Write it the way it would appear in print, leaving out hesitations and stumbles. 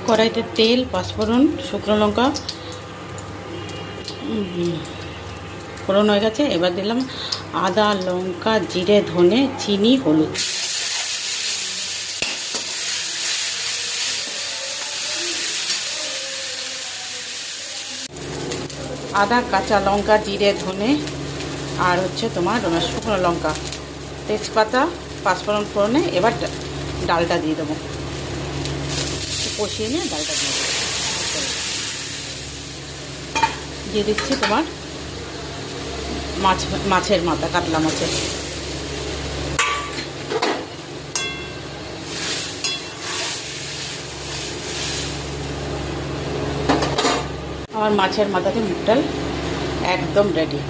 কড়াইতে তেল, পাঁচফোড়ন, শুকনো লঙ্কা ফোড়ন হয়ে গেছে। এবার দিলাম আদা, লঙ্কা, জিরে, ধনে, চিনি, হলুদ। আদা, কাঁচা লঙ্কা, জিরে, ধনে আর হচ্ছে তোমার শুকনো লঙ্কা, তেজপাতা, পাঁচফোড়ন ফোড়নে এবার ডালটা দিয়ে দেবো। কষিয়ে নিয়ে ডালটা দিয়ে দেবো। দিয়ে দিচ্ছি তোমার মাছের মাথা, কাতলা মাছের। আমার মাছের মাথাতে মুগ ডাল একদম রেডি।